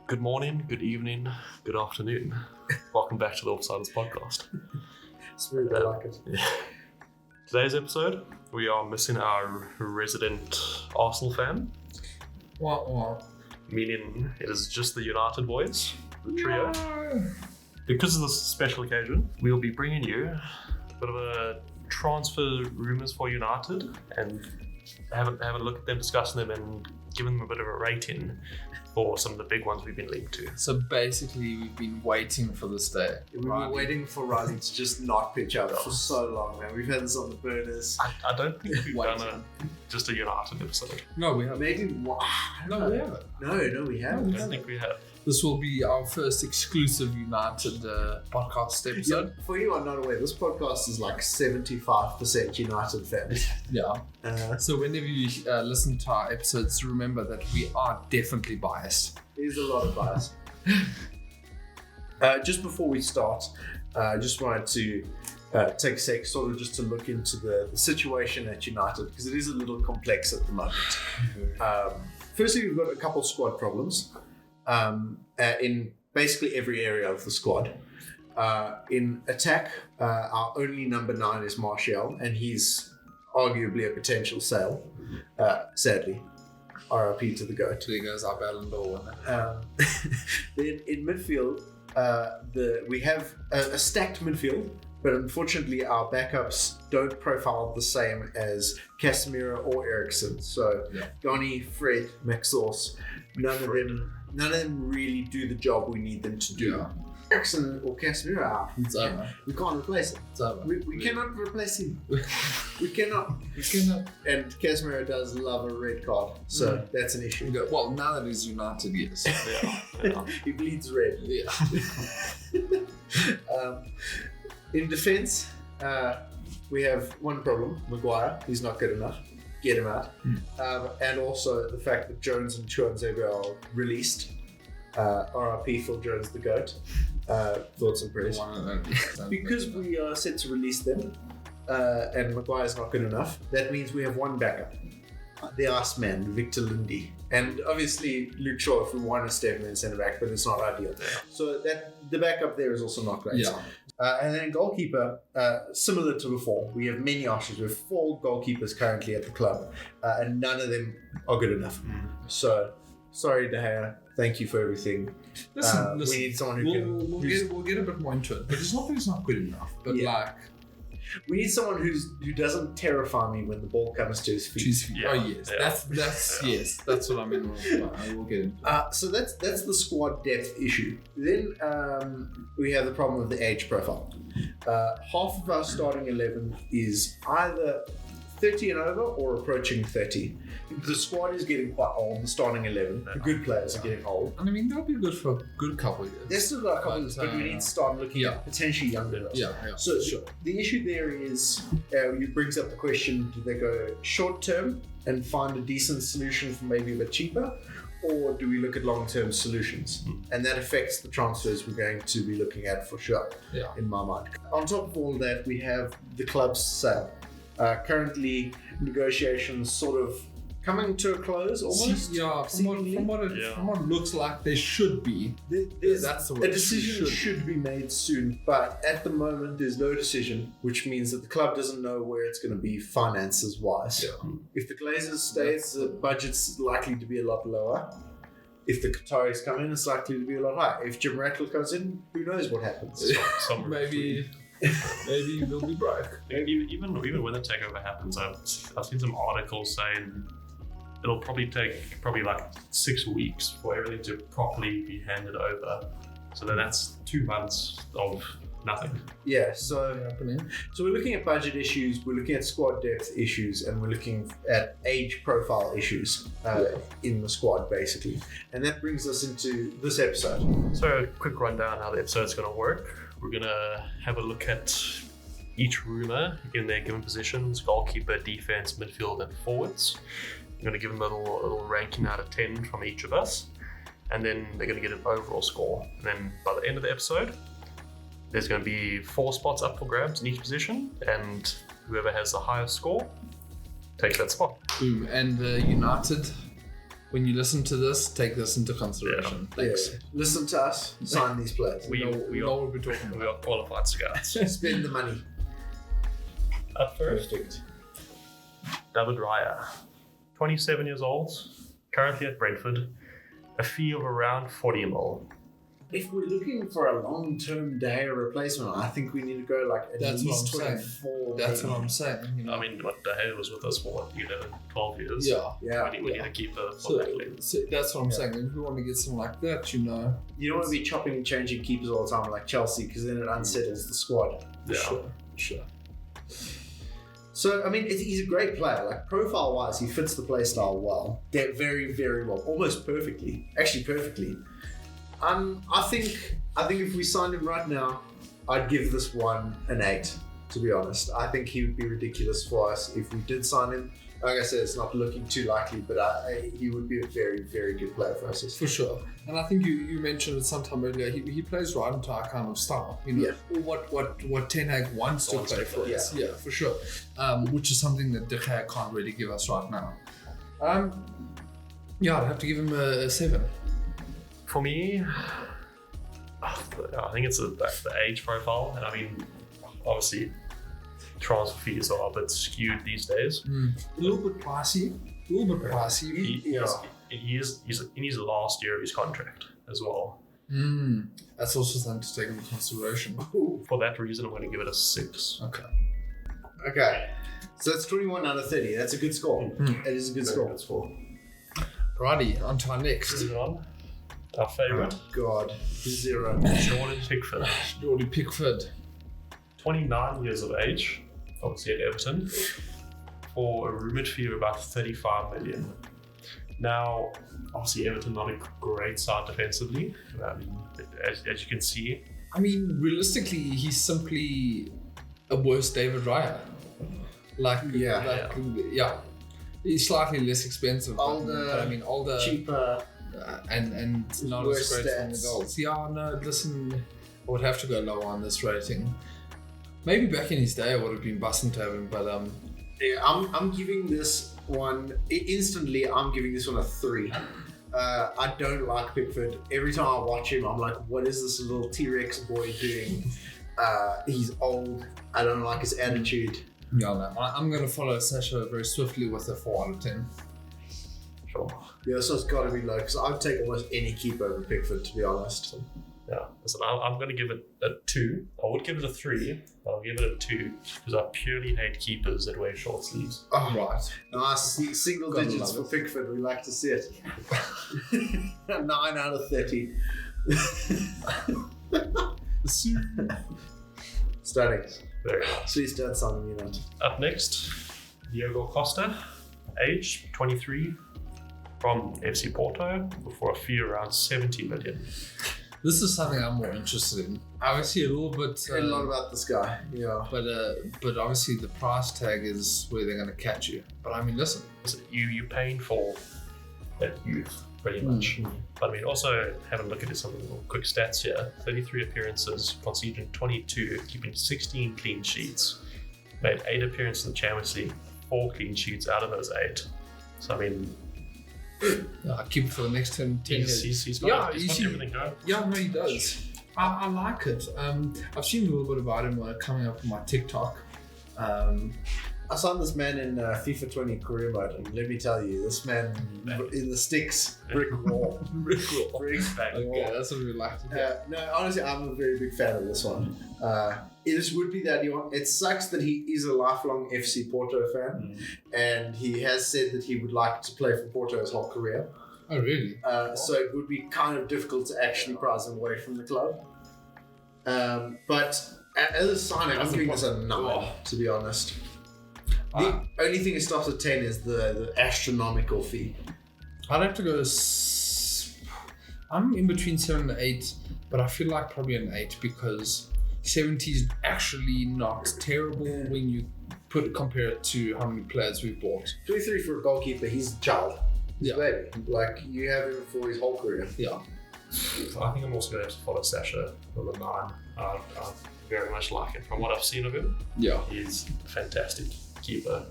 Good morning, good evening, good afternoon. Welcome back to the Offsiders Podcast. Smooth, I like it. Yeah. Today's episode, we are missing our resident Arsenal fan, meaning it is just the United boys, the trio. Because of this special occasion, we'll be bringing you a bit of a transfer rumours for United and having a look at them, discussing them and giving them a bit of a rating for some of the big ones we've been linked to. So basically, we've been waiting for this day. We've been waiting for Riley to just not pitch up for so long, man. We've had this on the burners. I don't think we've done just a United episode. No, we haven't. Maybe one. No, we haven't. No, we haven't. I don't think we have. This will be our first exclusive United podcast episode. Yeah, for you are not aware, this podcast is like 75% United fans. Yeah. So whenever you listen to our episodes, remember that we are definitely biased. There's a lot of bias. Just before we start, I just wanted to take a sec sort of just to look into the situation at United, because it is a little complex at the moment. Firstly, we've got a couple squad problems in basically every area of the squad. In attack, our only number 9 is Martial, and he's arguably a potential sale, sadly. RIP to the GOAT. There goes our Ballon d'Or winner. Then in midfield, we have a stacked midfield, but unfortunately our backups don't profile the same as Casemiro or Eriksen. So Donny, Fred, McSauce, none of them really do the job we need them to do. Yeah. Eriksen or Casemiro, It's over. we can't replace him. It's over. We cannot replace him. We cannot. And Casemiro does love a red card, so that's an issue. Well, now that he's United, yes. Yeah. He bleeds red. Yeah. In defence, we have one problem: Maguire. He's not good enough. Get him out. And also the fact that Jones and Chuanzebe are released. RIP Phil Jones, the GOAT. Thoughts and prayers. Because we are set to release them, and Maguire's not good enough, that means we have one backup. The arse man, Victor Lindy. And obviously Luke Shaw if we want to step him in centre back, but it's not ideal. So that the backup there is also not great. Yeah. And then goalkeeper, similar to before, we have many options. We have 4 goalkeepers currently at the club, and none of them are good enough. So, sorry, De Gea. Thank you for everything. Listen, we need someone who we'll get a bit more into it, but it's not that it's not good enough. But we need someone who doesn't terrify me when the ball comes to his feet. Yeah. Oh yes, that's yes, that's what I mean. I will get into. So that's the squad depth issue. Then we have the problem of the age profile. Half of our starting 11 is either 30 and over or approaching 30. The squad is getting quite old. The starting 11, the good players are getting old. And I mean, that'll be good for a good couple of years. There's still got a couple of years, but we need to start looking at potentially younger guys. Yeah. So the issue there is, it brings up the question: do they go short term and find a decent solution for maybe a bit cheaper, or do we look at long term solutions? And that affects the transfers we're going to be looking at for sure. Yeah. In my mind. On top of all of that, we have the club's sale. Currently, negotiations sort of coming to a close almost. Yeah, from what it looks like, there should be. That's the word. A decision should be made soon, but at the moment there's no decision, which means that the club doesn't know where it's going to be finances wise. Yeah. If the Glazers stays, the budget's likely to be a lot lower. If the Qataris come in, it's likely to be a lot higher. If Jim Ratcliffe comes in, who knows what happens? Maybe we'll be broke. Even when the takeover happens, I've seen some articles saying it'll probably take like 6 weeks for everything to properly be handed over. So then that's 2 months of nothing. Yeah, so we're looking at budget issues, we're looking at squad depth issues, and we're looking at age profile issues in the squad, basically. And that brings us into this episode. So a quick rundown how the episode's going to work. We're going to have a look at each rumour in their given positions: goalkeeper, defence, midfield, and forwards. I'm going to give them a little ranking out of 10 from each of us, and then they're going to get an overall score. And then by the end of the episode, there's going to be 4 spots up for grabs in each position, and whoever has the highest score takes that spot. Boom. And the United when you listen to this, take this into consideration. Thanks. Yeah. Listen to us, sign these players. We know what we're talking We about. are qualified scouts. Spend the money. Up first, Perfect. David Raya, 27 years old, currently at Brentford, a fee of around 40 mil. If we're looking for a long-term Daya replacement, I think we need to go like at That's what least I'm saying. 24. That's maybe. what I'm saying. You know? I mean, what the hell was with us for 11, 12 years? yeah. Yeah. We need to keep the So, that link. so that's what I'm saying. If we want to get someone like that, you know. You don't want to be chopping and changing keepers all the time like Chelsea because then it unsettles the squad. Yeah. Sure. So, I mean, he's a great player. Like, profile-wise, he fits the play style well. Very, very well. Almost perfectly. Actually, perfectly. I think if we signed him right now, I'd give this one an 8, to be honest. I think he would be ridiculous for us if we did sign him. Like I said, it's not looking too likely, but he would be a very, very good player for us. For sure. And I think you mentioned it sometime earlier, he plays right into our kind of style, you know, or what Ten Hag wants to play for us. Yeah, for sure. Which is something that De Gea can't really give us right now. Yeah, I'd have to give him a 7. For me, I think it's the age profile. And I mean, obviously, transfer fees are a bit skewed these days. A little bit pricey. He's in his last year of his contract as well. That's also something to take into consideration. For that reason, I'm going to give it a 6. Okay. So that's 21 out of 30. That's a good score. It is a good score. Righty, on to our next. Moving on. Our favourite, Oh, God. 0. Jordan Pickford. Jordy Pickford. 29 years of age, obviously at Everton, for a rumoured fee of about 35 million. Now, obviously Everton not a great side defensively, as you can see. I mean, realistically, he's simply a worse David Raya. Yeah. He's slightly less expensive. Older, but I mean, older, cheaper, and not worse as great from the stats. goals. Yeah, no, listen, I would have to go lower on this rating. Maybe back in his day, I would have been buzzing to have him, but yeah, I'm giving this one instantly. I'm giving this one a 3. I don't like Pickford. Every time I watch him, I'm like, what is this little T-Rex boy doing? He's old. I don't like his attitude. yeah, no, I'm going to follow Sasha very swiftly with a 4 out of 10. Sure. Yeah, so it's got to be low because I'd take almost any keeper over Pickford, to be honest. Yeah, listen, I'm going to give it a 2. I would give it a 3, but I'll give it a 2 because I purely hate keepers that wear short sleeves. Oh, Right. nice. Single Gotta digits for love Pickford. We like to see it. 9 out of 30. Stunning. Very nice. Please don't sign me that. Up next, Diogo Costa, age 23, from FC Porto, for a fee around 70 million. This is something I'm more interested in. Obviously, a little bit. A lot about this guy. Yeah. But obviously the price tag is where they're going to catch you. But I mean, listen. You're paying for that youth, pretty much. But I mean, also have a look at some little quick stats here. 33 appearances, conceding 22, keeping 16 clean sheets. Made 8 appearances in the Champions League, 4 clean sheets out of those 8. So I mean, Keep it for the next 10 years. he's got see- everything going. Yeah, no, he does. I like it. I've seen a little bit about him coming up on my TikTok. I signed this man in FIFA 20 career mode, and let me tell you, this man in the sticks, brick wall. Brick Bang. wall. Okay, that's what we like to do. No, honestly, I'm a very big fan of this one. It would be that it sucks that he is a lifelong FC Porto fan, and he has said that he would like to play for Porto his whole career. Oh, really? So it would be kind of difficult to actually prize him away from the club. But as a signing, I'm giving this a 9, to be honest. The only thing that stops at 10 is the astronomical fee. I'd have to go. I'm in between 7 and 8, but I feel like probably an 8 because 70 is actually not terrible when you compare it to how many players we've bought. 23 for a goalkeeper, he's a child. He's a baby. Like, you have him for his whole career. Yeah. I think I'm also going to have to follow Sasha with a 9. I very much like it. From what I've seen of him, Yeah. he's a fantastic keeper.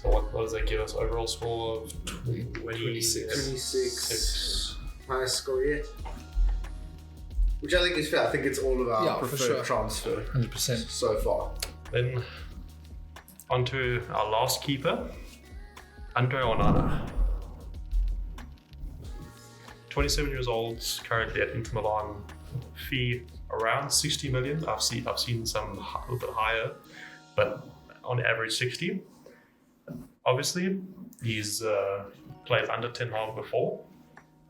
So what does that give us? Overall score of 26. Highest score yet. Which I think is fair. I think it's all of our preferred transfer 100% so far. Then on to our last keeper, Andre Onana. 27 years old, currently at Inter Milan. Fee around 60 million. I've seen some a little bit higher, but on average 60. Obviously, he's played under Ten Hag before.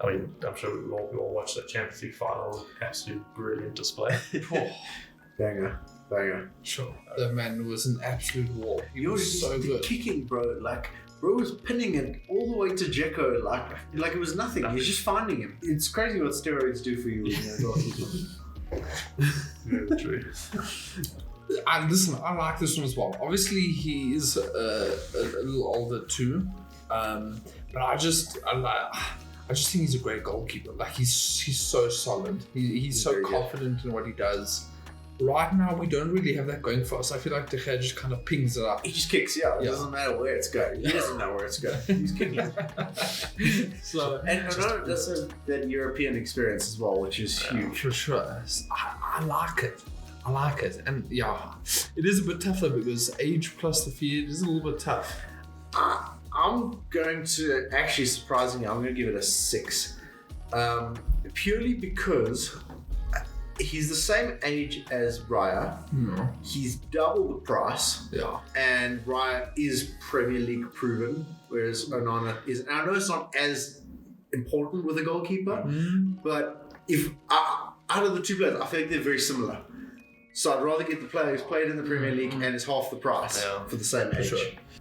I mean, I'm sure we all watched that Champions League final. Absolute brilliant display. Banger. Sure. The man was an absolute wall. He was so good. Kicking, bro. Bro was pinning it all the way to Dzeko, like it was nothing. He's just finding him. It's crazy what steroids do for you. Very true. Listen, I like this one as well. Obviously, he is a little older too, but I just think he's a great goalkeeper. Like he's so solid. He's so confident in what he does. Right now, we don't really have that going for us. I feel like De Gea just kind of pings it up. He just kicks it out. It doesn't matter where it's going. He doesn't know where it's going. He's kicking it. And that's that European experience as well, which is huge. For sure. I like it. And yeah, it is a bit tough though because age plus the fee is a little bit tough. I'm going to, actually surprisingly, I'm going to give it a 6. Purely because he's the same age as Raya. He's double the price. Yeah. And Raya is Premier League proven, whereas Onana is. And I know it's not as important with a goalkeeper, but if out of the two players, I feel like they're very similar. So I'd rather get the player who's played in the Premier League and is half the price for the same age. Sure.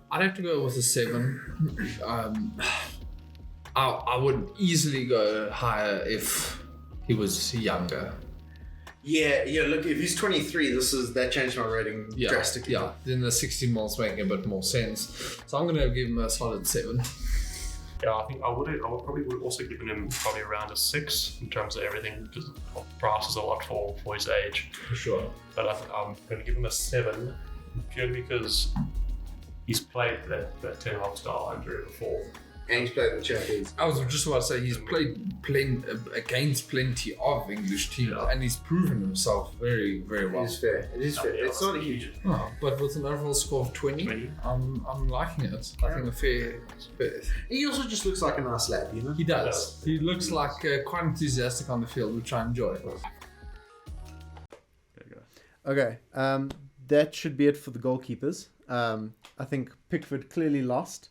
I'd have to go with a 7. I would easily go higher if he was younger. Yeah. Look, if he's 23, that changed my rating drastically. Yeah, then the 60 mils making a bit more sense. So I'm gonna give him a solid 7. Yeah, I think I would also given him probably around a 6 in terms of everything, because the price is a lot for his age. For sure. But I'm going to give him a 7 purely because he's played that Ten Hag style under before. And he's played the Champions. I was just about to say he's played against plenty of English teams and he's proven himself very, very well. It is fair. It's not a huge. But with an overall score of 20. I'm liking it. I think a fair. He also just looks like a nice lad, you know? He does. He looks like quite enthusiastic on the field, which I enjoy. There you go. Okay, that should be it for the goalkeepers. I think Pickford clearly lost.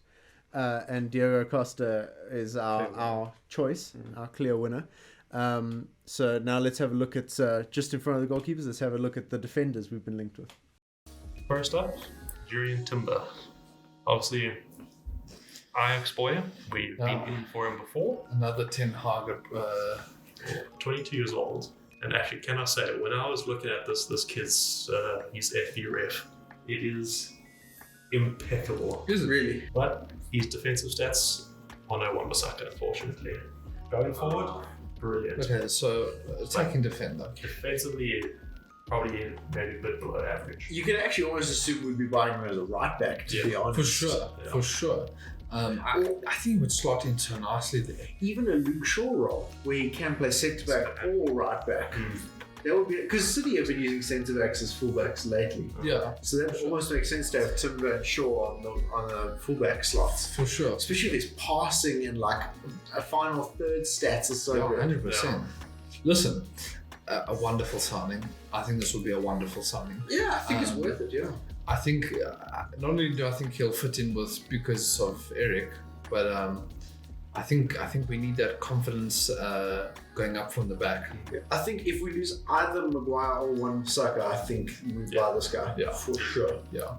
And Diego Costa is our choice, our clear winner. So now let's have a look at, just in front of the goalkeepers, let's have a look at the defenders we've been linked with. First up, Jurrien Timber. Obviously, Ajax boy. We've been in for him before. Another Ten Hag. 22 years old. And actually, can I say, when I was looking at this kid's his FE ref, it is impeccable. Is it really? But his defensive stats are no Wan-Bissaka, unfortunately. Going forward, brilliant. Okay, so attacking defender. Defensively, probably maybe a bit below average. You can actually almost assume we'd be buying him as a right back, to be honest. For sure. I think he would slot into nicely there. Even a Luke Shaw role, where he can play centre back or right back. That would be, because City have been using centre backs as fullbacks lately. Yeah. So that almost makes sense to have Timber and Shaw on the fullback slots. For sure. Especially if it's passing and like a final third stats are so good. 100%. Yeah. Listen, a wonderful signing. I think this will be a wonderful signing. Yeah, I think it's worth it, yeah. I think, not only do I think he'll fit in because of Eric, but I think we need that confidence going up from the back. Yeah. I think if we lose either Maguire or Wan-Bissaka, I think we buy this guy. Yeah, for sure. Yeah.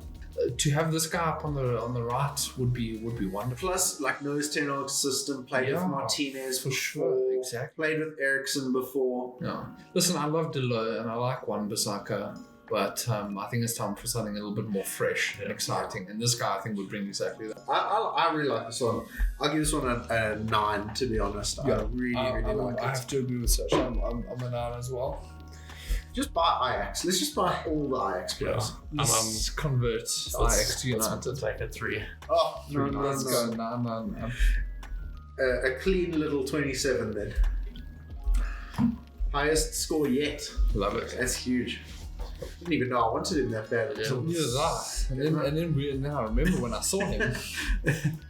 To have this guy up on the right would be wonderful. Plus, like knows Ten Hag's system, played with Martinez for sure. Exactly. Played with Eriksen before. Yeah. Listen, I love Delo and I like Wan-Bissaka. But I think it's time for something a little bit more fresh and exciting. And this guy, I think, would bring exactly that. I really like this one. I'll give this one a 9, to be honest. Yeah. I really like it. I have to agree with Sash. I'm a 9 as well. Just buy Ajax. Let's just buy all the Ajax players. Let's convert Ajax to United. Let's make it 3. Oh, no, Let's go. No. A clean little 27 then. Highest score yet. Love it. That's huge. Didn't even know I wanted him that bad until Neither did I. And then I remember when I saw him.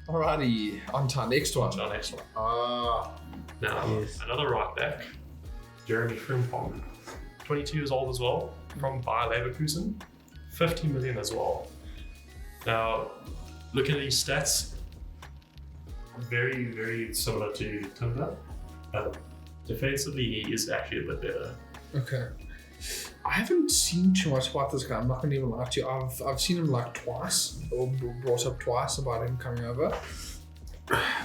Alrighty, on to our next one. Ah, Now, another right back, Jeremy Frimpong, 22 years old as well, from Bayer Leverkusen, 50 million as well. Now, looking at his stats, very, very similar to Timber. Defensively, he is actually a bit better. Okay. I haven't seen too much about this guy. I'm not going to even lie to you. I've seen him like twice, or brought up twice about him coming over.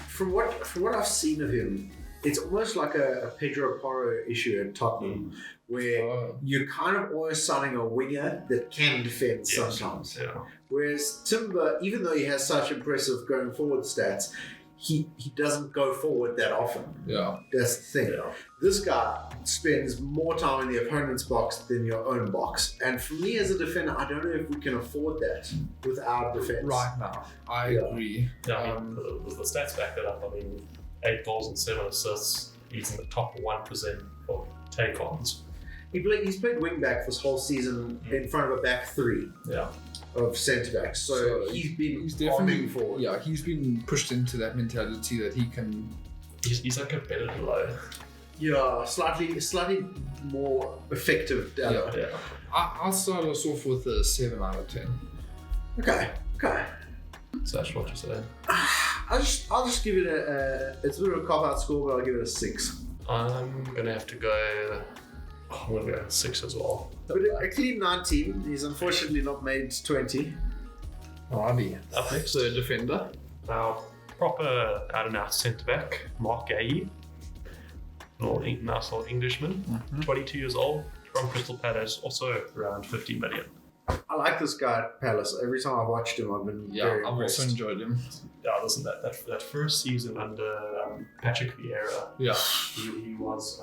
from what I've seen of him, it's almost like a Pedro Porro issue at Tottenham, where you're kind of always signing a winger that can defend sometimes. Yeah. Whereas Timber, even though he has such impressive going forward stats, he doesn't go forward that often. Yeah. That's the thing. Yeah. This guy spends more time in the opponent's box than your own box. And for me as a defender, I don't know if we can afford that with our defense. Right now. I agree. Yeah, I mean, the stats back that up. I mean, 8 goals and 7 assists. He's in the top 1% of take-ons. He's played wing back this whole season in front of a back 3. Yeah. Of centre backs, so he's definitely forward. Yeah, he's been pushed into that mentality that he can. He's like a better below. Yeah, slightly more effective. Yeah. I'll start us off with a 7 out of 10. Okay. So that's what you say. I'll just give it it's a bit of a cop-out score, but I'll give it a 6. I'm gonna have to go. I'm gonna go 6 as well. But a clean 19. He's unfortunately not made 20. Alrighty. Up next, So defender. now proper out and out centre back, Mark Gay, nice little Englishman, 22 years old, from Crystal Palace, also around 50 million. I like this guy at Palace. Every time I've watched him, I've been very I've impressed. also enjoyed him. Yeah, listen, that first season under Patrick Vieira, Yeah. he was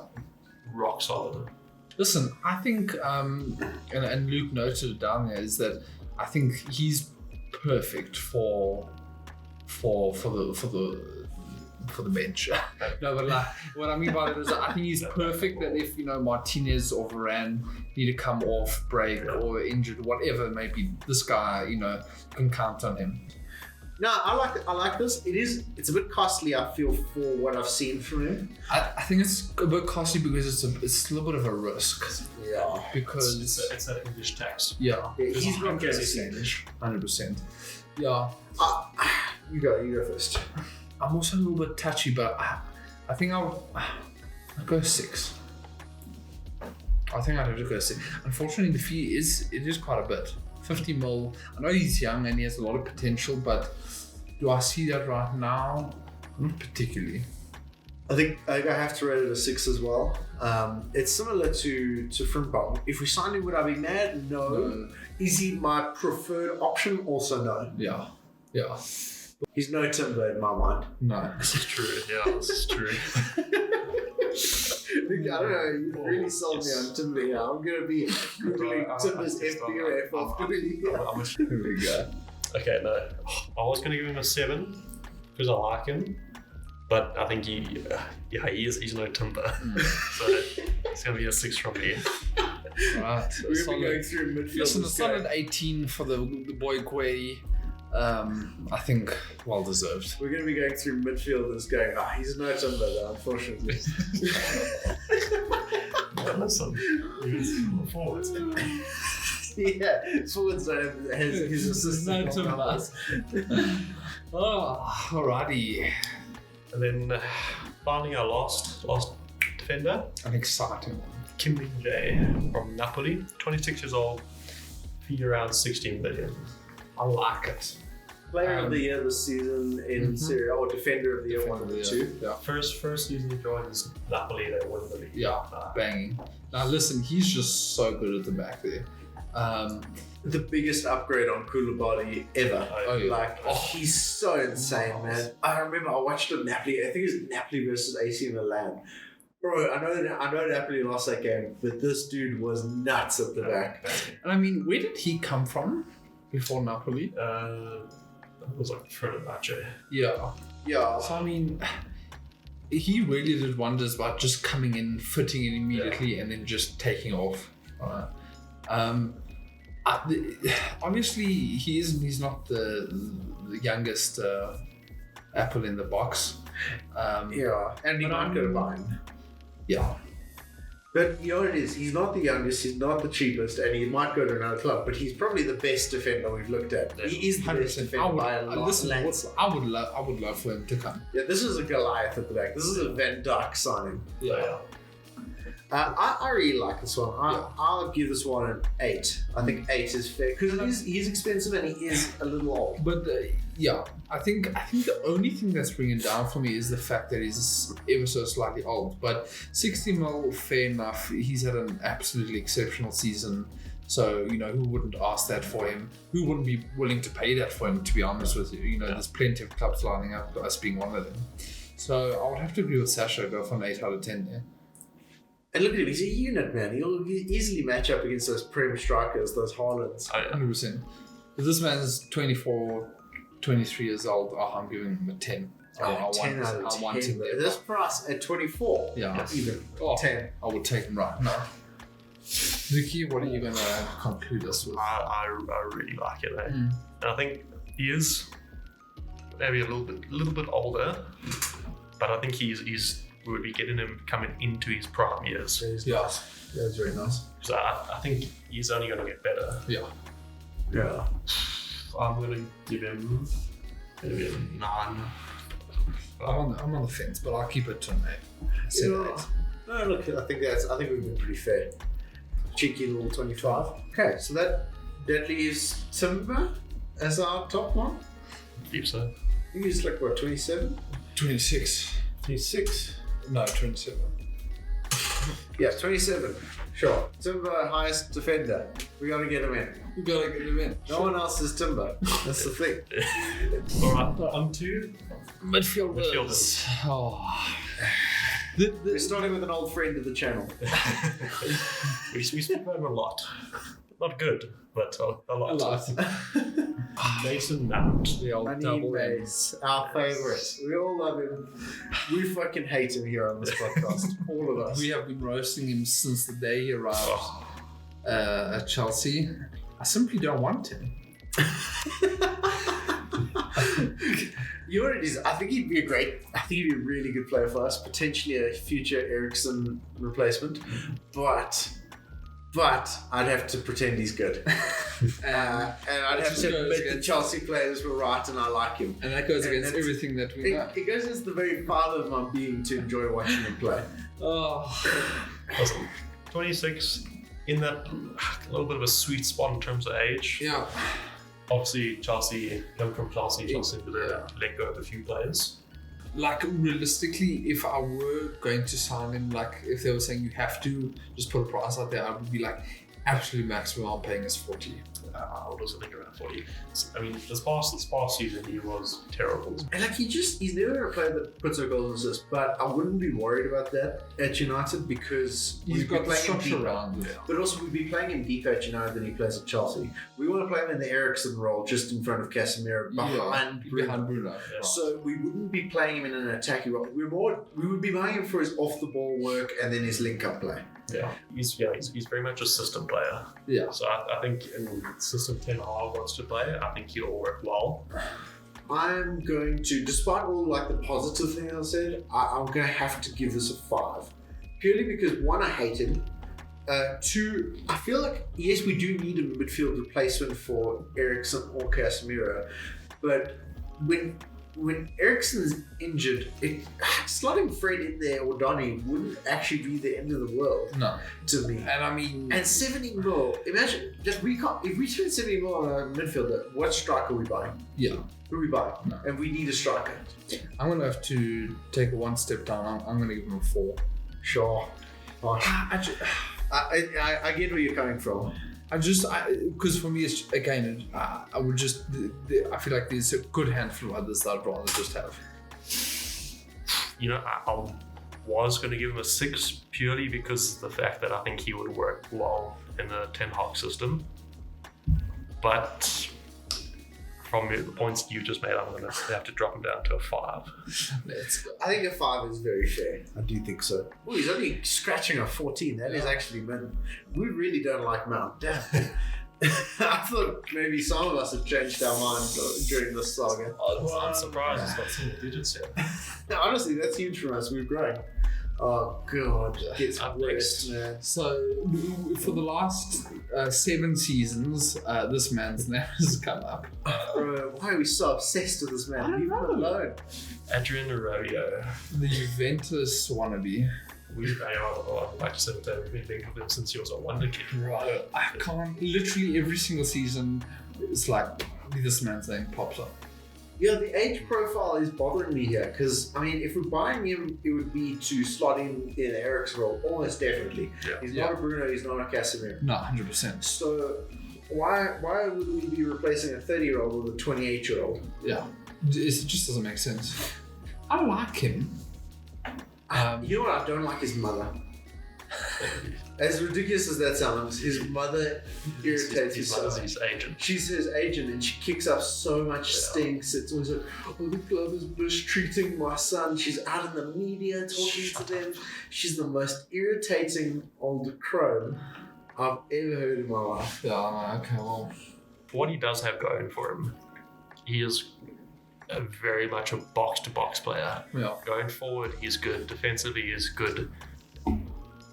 rock solid. Listen, I think, and Luke noted it down there, is that I think he's perfect for the bench. No, but like, what I mean by that is I think he's perfect that if, Martinez or Varane need to come off, break, or injured, whatever it may be, this guy, can count on him. No, I like this. It's a bit costly, I feel, for what I've seen from him. I think it's a bit costly because it's a little bit of a risk. Yeah. Because it's that English tax. yeah, He's not going to 100%. Yeah. You go first. I'm also a little bit touchy, but I think I'll go 6. I think I'd have to go 6. Unfortunately, the fee is quite a bit. 50 mil. I know he's young and he has a lot of potential, but do I see that right now? Not particularly. I think I have to rate it a 6 as well. It's similar to Frimpong. If we signed him, would I be mad? No. Is he my preferred option? Also no. Yeah. He's no Timber in my mind. No. This is true. Yeah, this is true. I don't know, you really sold me on Timber here. I'm going to be Googling Timber's FBRF after the Here we go. Okay, no. I was going to give him a 7 because I like him. But I think he's no Timber. So it's going to be a 6 from me. Right. We're going to be going through midfield. Listen, a solid 18 for the boy Quay. I think well deserved. We're going to be going through midfielders going, he's no Timber though, unfortunately. Listen, he's forwards. Yeah, forwards don't have his assistant. No Timber. Oh, alrighty. And then finally our last defender, An exciting one. Kim Min-jae from Napoli, 26 years old, fee around 16 million. I like it. Player of the year this season in Serie A, or defender of the year, one of the two. Yeah. First season he joins Napoli, they won the league. Yeah, banging. Now listen, he's just so good at the back there. The biggest upgrade on Koulibaly ever. Oh, yeah. Like, he's so insane, man. I remember I watched a Napoli, I think it was Napoli versus AC Milan, Bro, I know Napoli lost that game, but this dude was nuts at the back. And I mean, where did he come from before Napoli? It was like Fenerbahce. Yeah. So I mean, he really did wonders by just coming in, fitting in immediately, and then just taking off. Obviously, he's not the youngest apple in the box. And he might go to Bayern. Yeah. But you know what it is? He's not the youngest, he's not the cheapest, and he might go to another club, but he's probably the best defender we've looked at. He is the best defender by a landslide. I would love for him to come. Yeah, this is a Goliath at the back. This is a Van Dijk signing. Yeah. I really like this one. I'll give this one an 8. I think 8 is fair because he's expensive and he is a little old. But I think the only thing that's bringing it down for me is the fact that he's ever so slightly old. But 60 mil, fair enough. He's had an absolutely exceptional season. So, who wouldn't ask that for him? Who wouldn't be willing to pay that for him, to be honest with you? There's plenty of clubs lining up, us being one of them. So I would have to agree with Sasha, go for an 8 out of 10 there. And look at him, he's a unit, man. He'll easily match up against those Prem strikers, those Haalands. 100%. If this man's 24, 23 years old, I'm giving him a 10. 10 out of 10. This price at 24, even 10. I would take him right now. Vicky, what are you going to conclude us with? I really like it, And I think he is maybe a little bit older, but I think we would be getting him coming into his prime years. Yeah, that's very nice. So I think he's only going to get better. Yeah. I'm going to give him maybe a 9. I'm on the fence, but I'll keep it to an 8. I said 8. No, look, I think we've been pretty fair. Cheeky little 25. Okay, so that leaves Timber as our top one. I believe so. I think he's like, what, 27? 26. 26? No, 27. Yeah, 27. Sure. Timber, highest defender. We gotta get him in. No one else is Timber. That's the thing. Alright, on to midfielders. Oh. We're starting with an old friend of the channel. we speak about him a lot. Not good, but a lot. Mason Mount, the old double Mace, our favourite. We all love him. We fucking hate him here on this podcast. All of us. We have been roasting him since the day he arrived at Chelsea. I simply don't want him. You know what it is? I think he'd be a really good player for us. Potentially a future Eriksen replacement. But I'd have to pretend he's good. And I'd have to admit the Chelsea players were right and I like him. And that goes against everything that we know. It goes against the very fibre of my being to enjoy watching him play. Awesome. 26, in that little bit of a sweet spot in terms of age. Yeah. Obviously, coming from Chelsea would let go of a few players. Like, realistically, if I were going to sign him, like, if they were saying you have to just put a price out there, I would be like, absolute maximum I'm paying is 40. I would also think around 40. I mean, this past season, he was terrible. And like, he's never a player that puts a goal and assists, but I wouldn't be worried about that at United because he's got the structure around. But also, we'd be playing him deeper at United than he plays at Chelsea. We want to play him in the Eriksen role, just in front of Casemiro, behind Bruno. Yeah. So we wouldn't be playing him in an attacking role. We would be playing him for his off-the-ball work and then his link-up play. Yeah, he's very much a system player. Yeah. So I think in system 10 Haaland wants to play, I think he'll work well. I'm going to, despite all like the positive thing I said, I'm going to have to give this a 5. Purely because 1, I hate him. 2, I feel like, yes, we do need a midfield replacement for Eriksen or Casemiro, but when Eriksen's injured, slotting Fred in there or Donny wouldn't actually be the end of the world. No. To me. And I mean... And 70 mil, imagine, if we spend 70 mil on a midfielder, what striker are we buying? Yeah. Who are we buying? No. And we need a striker. I'm going to have to take it one step down. I'm going to give him a 4. Sure. I get where you're coming from. Because for me, it's again, I would just, I feel like there's a good handful of others that I'd rather just have. You know, was going to give him a 6 purely because of the fact that I think he would work well in the Ten Hag system. But from the points you just made, I'm going to have to drop him down to a 5. I think a 5 is very fair. I do think so. Oh, he's only scratching a 14. That is actually min. We really don't like Mount. Damn. I thought maybe some of us have changed our minds during this saga. I'm surprised it's not single digits yet. Honestly, that's huge for us. We've grown. Oh god, gets Up worse, next. man. So for the last 7 seasons, this man's name has come up. Bro, why are we so obsessed with this man? Leave him alone. Adrian Arroyo. The Juventus wannabe. I'd like to say that we've been thinking of him since he was a wonder kid. Right. I can't. Literally every single season, it's like this man's name pops up. Yeah, the age profile is bothering me here because, I mean, if we're buying him, it would be to slot in Eric's role, almost definitely. Yeah. He's not a Bruno, he's not a Casemiro. No, 100%. So, why would we be replacing a 30-year-old with a 28-year-old? Yeah. It just doesn't make sense. I like him. You know what I don't like? His mother. As ridiculous as that sounds, his mother irritates me so much. His agent. She's his agent and she kicks up so much stinks. It's always like, oh, the club is mistreating my son. She's out in the media talking to them. She's the most irritating old crone I've ever heard in my life. Yeah, okay, well. For what he does have going for him, he is very much a box-to-box player. Yeah. Going forward, he's good. Defensively, he's good.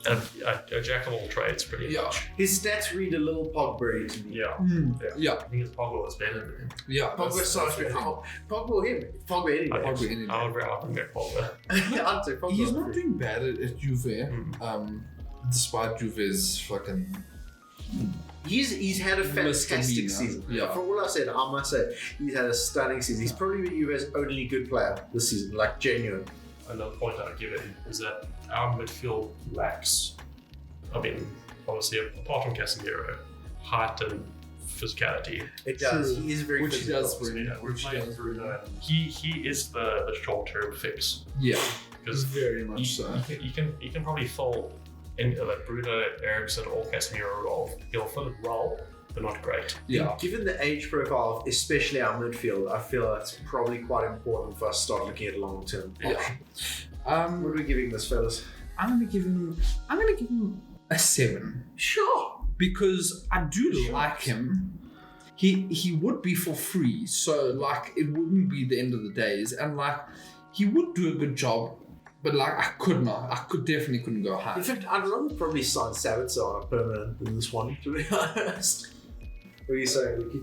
A jack of all trades, pretty much. His stats read a little Pogba to me. Yeah. Yeah. I think his Pogba was better than him. Yeah. Pogba sounds good. Pogba or him? Pogba anyway. Pogba anyway. I would rather get Pogba. I'd say Pogba. He's not doing bad at Juve, despite Juve's fucking. He's had a fantastic Misdemeanor. season. Yeah. For all I said, I must say he's had a stunning season. He's probably been Juve's only good player this season, like genuine. Another point I'd give him is that our midfield lacks, I mean, obviously, apart from Casemiro, height and physicality. It does. True. He is very Which he physical. does bring. Yeah, we're playing Bruno. He is the short-term fix. Yeah. Because Very much so. You can probably fill in like Bruno, Eriksen, or Casemiro role. He'll fill it well, but not great. Yeah. Given the age profile, especially our midfield, I feel it's probably quite important for us to start looking at long-term options. What are we giving this, fellas? I'm gonna give him a 7. Sure. Because I do like him. He would be for free, so like it wouldn't be the end of the days, and like he would do a good job, but like I definitely couldn't go high. In fact, I'd rather probably sign Savitzer on a permanent than this one, to be honest. What are you saying, Ricky?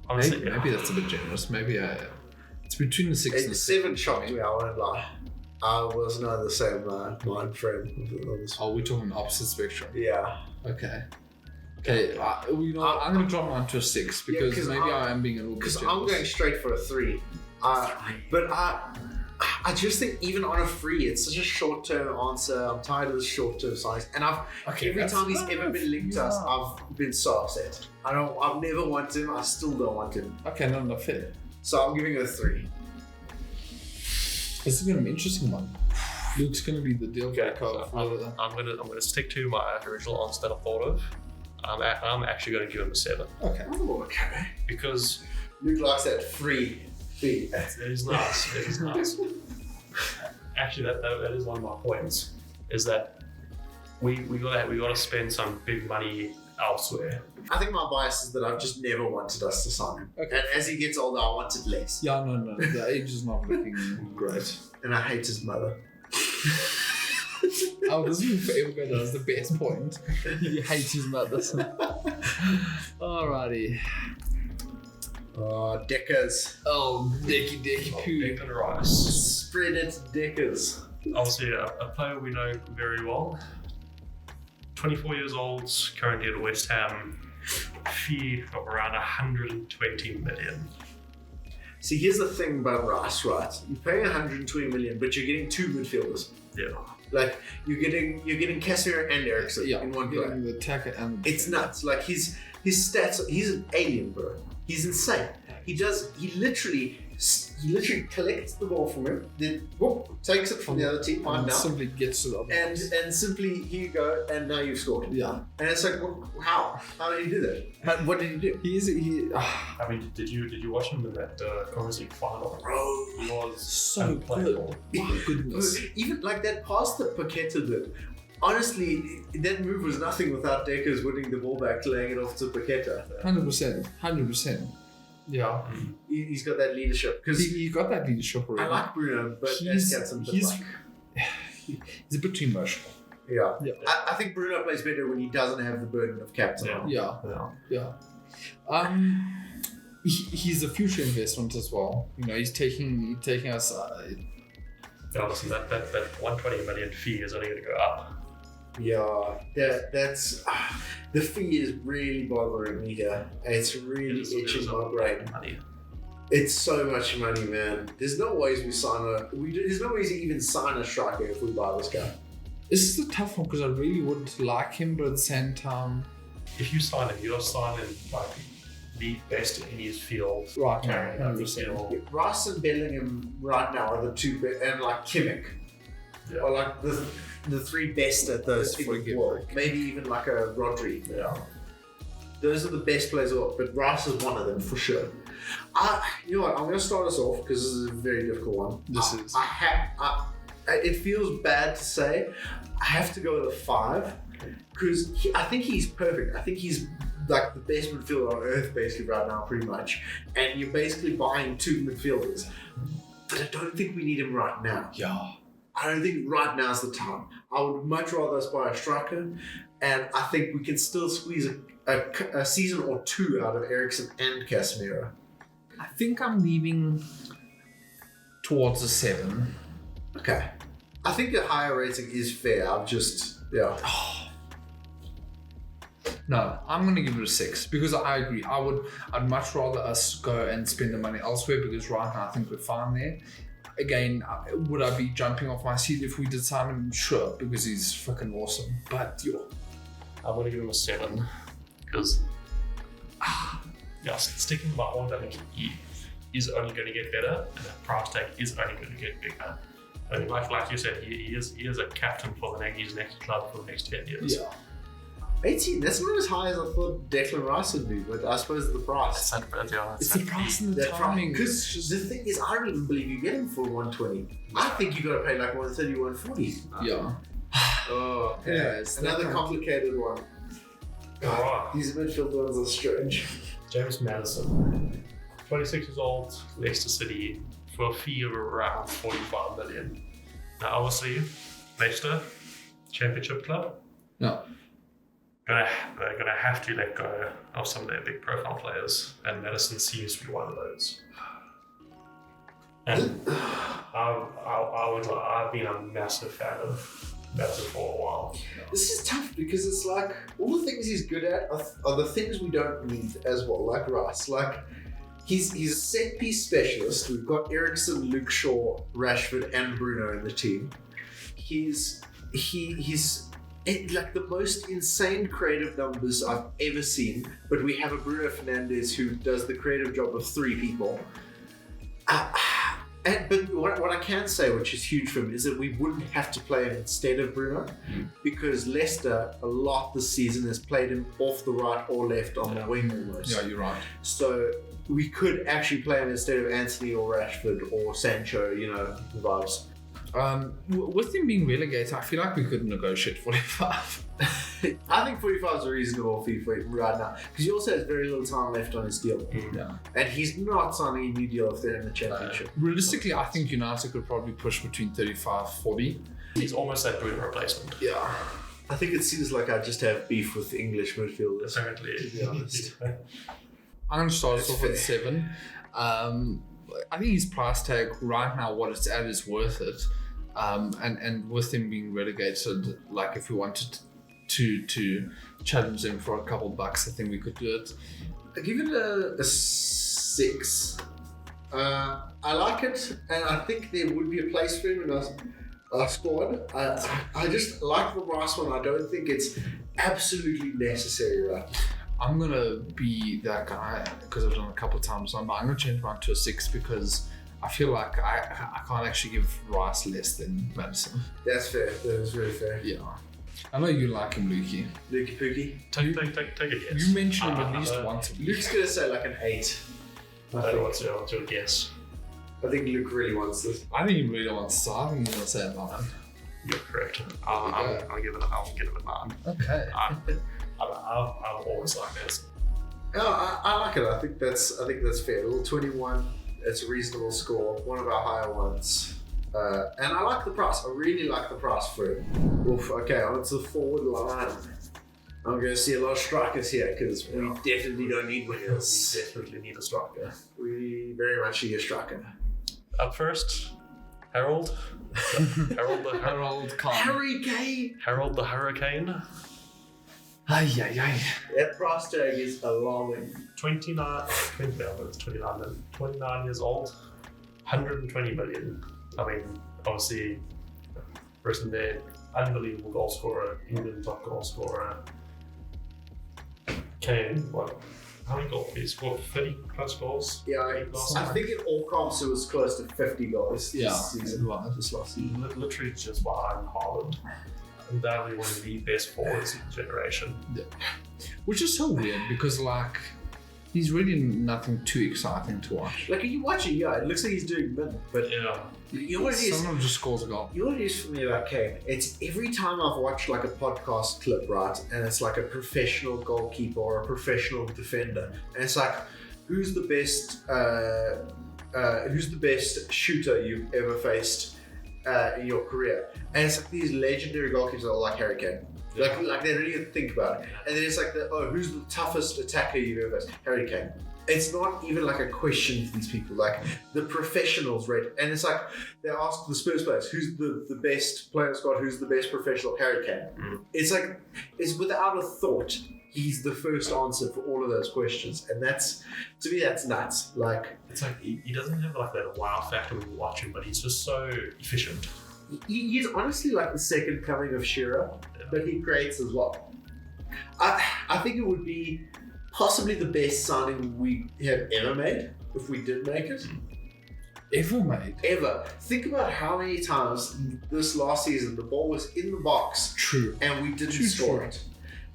Honestly, Maybe that's a bit generous. Maybe it's between the 6 and the It's 7 7 shocked me, I won't lie. I was not in the same mind frame on this one. Oh, we're talking opposite spectrum. Yeah. Okay. You know, I'm gonna drop mine to a 6 because 'cause maybe I am being a little bit Because generous. I'm going straight for a 3. But I just think even on a free, it's such a short-term answer. I'm tired of the short-term signings, and every time he's ever been linked to us, I've been so upset. I've never wanted him. I still don't want him. Okay, no, fair. So I'm giving it a 3. This is gonna be an interesting one. Luke's gonna be the deal breaker. so I'm gonna stick to my original answer that I thought of. I'm actually going to give him a 7 Okay. Oh, okay. because Luke likes that free fee. it is nice. It is nice. Actually, that is one of my points. Is that we gotta spend some big money elsewhere. I think my bias is that I've just never wanted us to sign him. Okay. And as he gets older, I wanted less. Yeah, no. The age is not looking great. And I hate his mother. Oh, this is forever go down. That's the best point. He hates his mother. Alrighty. Oh, Deckers. Oh, Decky poo. Declan Rice, Spread it, Deckers. obviously a player we know very well. 24 years old, currently at West Ham. Fee of around 120 million. See, here's the thing about Rice, right? You're paying 120 million, but you're getting 2 midfielders. Yeah. Like you're getting Casemiro and Eriksen in one player. The attacker and It's nuts. Like his stats, he's an alien, bro. He's insane. He literally he literally collects the ball from him, then takes it from the other team, and simply gets to the other and simply, here you go, and now you've scored. Yeah. And it's like, how? How did he do that? What did he do? I mean, did you watch him in that Conference League final? Bro, He was so unplayable. good. My goodness. Even like that pass that Paqueta did, honestly, that move was nothing without Deckers winning the ball back, laying it off to Paqueta. 100%. Yeah. He's got that leadership. Because He got that leadership already. I like Bruno, but He's a bit too emotional. Yeah. Yeah. I think Bruno plays better when he doesn't have the burden of captain. Yeah. He's a future investment as well. You know, he's taking us. Yeah, listen, that 120 million fee is only going to go up. Yeah, that's the fee is really bothering me here. It's really itching my brain. Money. It's so much money, man. There's no ways there's no ways to even sign a striker if we buy this guy. This is a tough one because I really would like him, but at the same time, If you sign him, you're signing like the best in his field. right now, Carrying that 100%. midfield. Rice and Bellingham right now are the two and like Kimmich Yeah. are like the three best at those Before you in get the world. back. Maybe even like a Rodri. Yeah. Those are the best players of all, but Rice is one of them for sure. You know what? I'm going to start us off because this is a very difficult one. It feels bad to say. I have to go with a 5 because I think he's perfect. I think he's like the best midfielder on earth basically right now, pretty much. And you're basically buying 2 midfielders. But I don't think we need him right now. Yeah. I don't think right now's the time. I would much rather us buy a striker, and I think we can still squeeze a season or 2 out of Eriksen and Casemiro. I think I'm leaning towards a 7. Okay. I think a higher rating is fair. No, I'm gonna give it a 6 because I agree. I'd much rather us go and spend the money elsewhere because right now I think we're fine there. Again, would I be jumping off my seat if we did sign him? Sure, because he's freaking awesome. But I'm going to give him a 7 because, sticking by all that, he is only going to get better and the price tag is only going to get bigger. I mean, like you said, he is a captain for the Nagy's next club for the next 10 years. yeah. 18, that's not as high as I thought Declan Rice would be, but I suppose the price. It's the price and the timing. Because the thing is, I don't even believe you get him for 120. I think you got to pay like 130, 140. Yeah. Oh, Anyways, another complicated one. Alright. These midfield ones are strange. James Maddison, 26 years old, Leicester City, for a fee of around 45 million. Now, obviously, Leicester, Championship club, No. they're gonna have to let go of some of their big profile players, and Maddison seems to be one of those. And I've been a massive fan of Maddison for a while. This is tough because it's like all the things he's good at are the things we don't need as well, like Rice. Like he's a set piece specialist. We've got Eriksen, Luke Shaw, Rashford, and Bruno in the team. He's like the most insane creative numbers I've ever seen, but we have a Bruno Fernandes who does the creative job of 3 people. But what I can say, which is huge for him, is that we wouldn't have to play him instead of Bruno, because Leicester a lot this season has played him off the right or left on the wing almost. Yeah, you're right. So we could actually play him instead of Anthony or Rashford or Sancho, the vibes. With him being relegated, I feel like we could negotiate 45. I think 45 is a reasonable fee for him right now, because he also has very little time left on his deal. Yeah. And he's not signing a new deal if they're in the championship. Realistically, I think United could probably push between 35-40. He's almost that Bruno replacement. Yeah. I think it seems like I just have beef with English midfielders. Apparently, to be honest. I'm going to start us That's off with fair. 7. I think his price tag right now, what it's at, is worth it. And with him being relegated, like if we wanted to challenge him for a couple bucks, I think we could do it. I give it a 6. I like it, and I think there would be a place for him in our squad. I just like the Rice one. I don't think it's absolutely necessary, right? I'm going to be that guy because I've done it a couple of times, but I'm going to change mine to a 6 because I feel like I can't actually give Rice less than Madison. That's fair. That is very fair. Yeah. I know you like him, Lukey. Lukey Pookie. Take a guess. You mentioned him at least once a week. Luke's going to say like an 8. What's your guess? I think Luke really wants this. I think he really wants to. I think he's going to say a 9. You're correct. I'll give it a 9. Okay. I've always liked Madison. Oh, I like it. I think that's fair. A little 21. It's a reasonable score. One of our higher ones. And I like the price. I really like the price for it. Oof, okay, on to the forward line. I'm going to see a lot of strikers here because we definitely don't need wingers. We definitely need a striker. We very much need a striker. Up first, Harold. Harold Khan. Harry Kane. Harold the Hurricane. That price tag is alarming. 29 years old, 120 million. I mean, obviously, person there, unbelievable goal scorer, England top goal scorer. Kane, how many goals? He scored 30 plus goals. Yeah, I think in all comps it was close to 50 goals this season. This last season. Literally just behind Haaland. Undoubtedly one of the best forwards in the generation. Yeah. Which is so weird because, like, he's really nothing too exciting to watch. Like, you watch it, it looks like he's doing mid, but Yeah. you know what it is? Someone just scores a goal. You know what it is for me about Kane? It's every time I've watched like a podcast clip, right, and it's like a professional goalkeeper or a professional defender, and it's like, who's the best shooter you've ever faced in your career? And it's like these legendary goalkeepers that are like Harry Kane. Like they don't even think about it. And then it's like, who's the toughest attacker you've ever faced? Harry Kane. It's not even like a question for these people. Like the professionals rate, and it's like they ask the Spurs players, who's the best player squad, who's the best professional? Harry Kane. It's like, it's without a thought. He's the first answer for all of those questions, and that's, to me, that's nuts. Like, it's like he doesn't have like that wow factor when you watch him, but he's just so efficient. He's honestly like the second coming of Shearer, but he creates as well. I think it would be possibly the best signing we have ever made, if we did make it. Ever made? Ever. Think about how many times this last season the ball was in the box. True. And we didn't score it.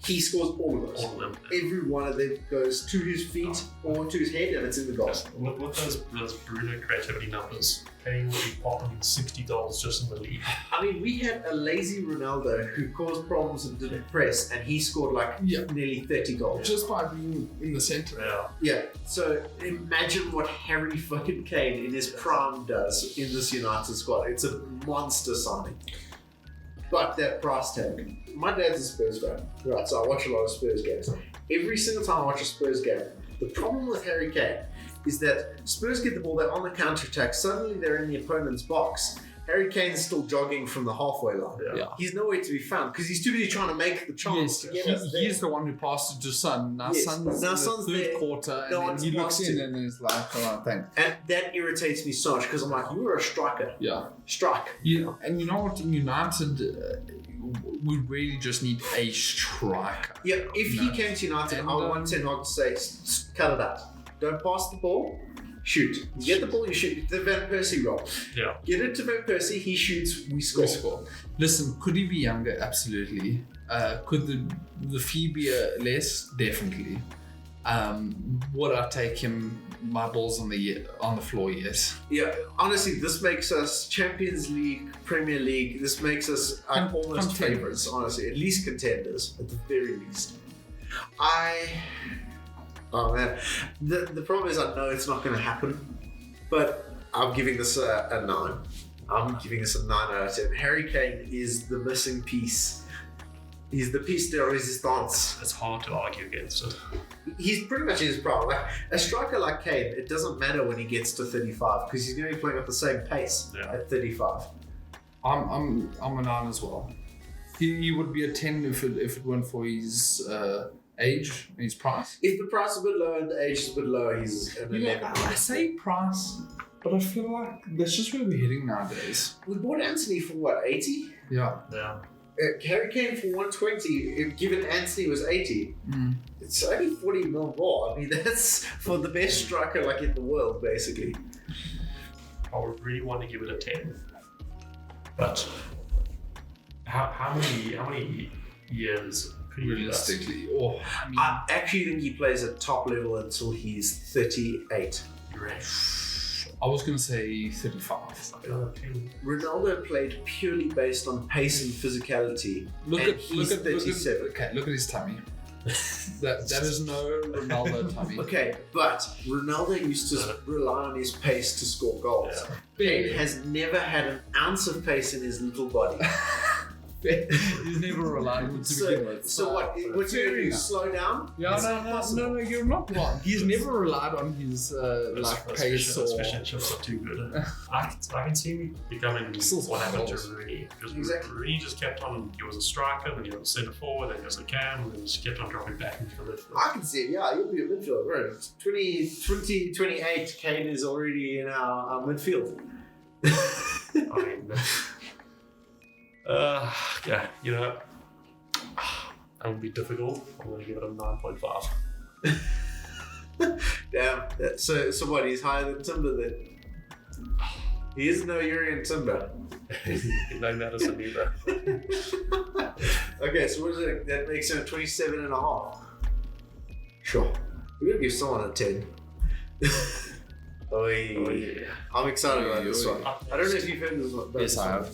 He scores all of those. All of them. Every one of them goes to his feet or to his head, and it's in the goal. With those Bruno creativity numbers, Kane will be popping in 60 goals just in the league. I mean, we had a lazy Ronaldo who caused problems and didn't press, and he scored like nearly 30 goals. Just by being in the centre. Yeah. So imagine what Harry fucking Kane in his prime does in this United squad. It's a monster signing. But that price tag. My dad's a Spurs fan, right? So I watch a lot of Spurs games. Every single time I watch a Spurs game, the problem with Harry Kane is that Spurs get the ball, they're on the counter-attack, suddenly they're in the opponent's box. Harry Kane's still jogging from the halfway line. Yeah. He's nowhere to be found because he's too busy trying to make the chance to get us there. He's the one who passed it to Son. Now Son's in the third quarter, and then he looks in and he's like, oh, thanks. And that irritates me so much because I'm like, you are a striker. Yeah. Strike. Yeah. And you know what? In United, we really just need a striker. Yeah, if he came to United, I would want Ten Hag to say, cut it out. Don't pass the ball. Shoot. You get the ball, you shoot. The Van Persie role. Yeah. Get it to Van Persie, he shoots, we score. Listen, could he be younger? Absolutely. Could the fee be less? Definitely. Would I take him, my balls on the floor? Yes. Yeah, honestly, this makes us Champions League, Premier League, this makes us almost favourites, honestly. At least contenders, at the very least. Oh man, the problem is I know it's not going to happen, but I'm giving this a 9. I'm giving this a 9 out of 10. Harry Kane is the missing piece. He's the piece de resistance. It's hard to argue against it. He's pretty much in his prime. Like a striker like Kane, it doesn't matter when he gets to 35 because he's going to be playing at the same pace at 35. I'm a 9 as well. He would be a 10 if it weren't for his age and his price. If the price is a bit lower and the age is a bit lower, he's an 11. I say price, but I feel like that's just where we're heading nowadays. We bought Anthony for what, 80? Yeah. Harry Kane for 120, given Anthony was 80. It's only 40 mil more. I mean, that's for the best striker like in the world, basically. I would really want to give it a 10. But how many years could he do that? Realistically, I actually think he plays at top level until he's 38. I was going to say 35. Ronaldo played purely based on pace and physicality. Look at 37. Look at his tummy. that is no Ronaldo tummy. Okay, but Ronaldo used to rely on his pace to score goals. Ben has never had an ounce of pace in his little body. He's never relied on to begin with. So what's he going to do? Slow down? Yeah, no, you're not wrong. He's never relied on his pace or... Especially not too good. I can see him becoming what happened to Rooney. Because Rooney just kept on, he was a striker, then he was a centre forward, then he was a cam, and then just kept on dropping back into the midfield. I can see it, yeah, he'll be a midfielder. Right? 2028, Kane is already in our midfield. I mean... yeah, you know, that would be difficult. I'm going to give it a 9.5. Damn. So what? He's higher than Timber then? He is no Urian Timber. No Madison either. Okay, so what is it? That makes him 27.5. Sure. We're going to give someone a 10. Oh yeah. I'm excited about this one. I don't know if you've heard this one. Yes, I have.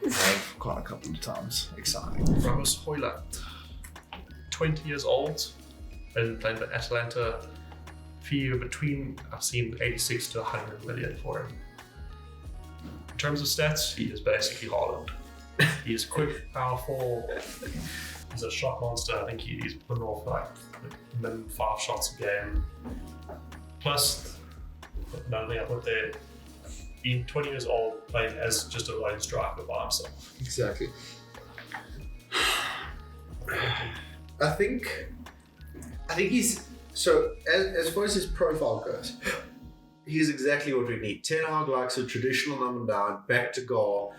I've quite a couple of times. Exciting. Rumours Hoyland, 20 years old, been playing for Atalanta. Fee between, I've seen 86 to 100 million for him. In terms of stats, he is basically Haaland. He is quick, powerful. He's a shot monster. I think he's putting off like minimum 5 shots a game. Plus, another thing I put there, being 20 years old, playing as just a lone striker by himself. Exactly. I think he's so as far as his profile goes, he's exactly what we need. Ten Hag likes a traditional number 9, back to goal,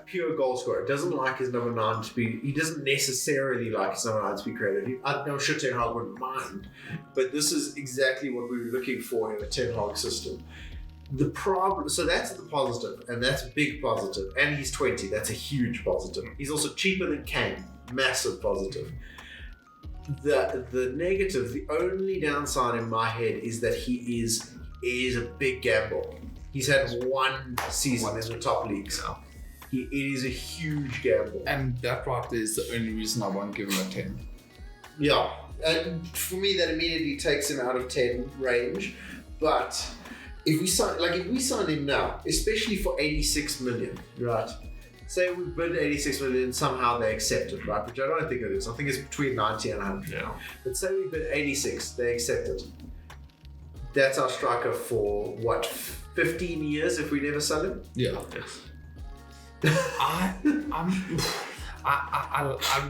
pure goal scorer. Doesn't like his number 9 to be. He doesn't necessarily like his number 9 to be creative. I'm sure Ten Hag wouldn't mind, but this is exactly what we were looking for in a Ten Hag system. The problem, so that's the positive, and that's a big positive. And he's 20, that's a huge positive. He's also cheaper than Kane, massive positive. The negative, the only downside in my head is that he is a big gamble. He's had one season in the top leagues. It is a huge gamble. And that right there is the only reason I won't give him a 10. Yeah, and for me that immediately takes him out of 10 range, but if we sign him now, especially for 86 million, right? Say we bid 86 million, somehow they accept it, right? Which I don't think it is. I think it's between 90 and 100. Yeah. But say we bid 86, they accept it. That's our striker for what, 15 years if we never sell him? Yeah. I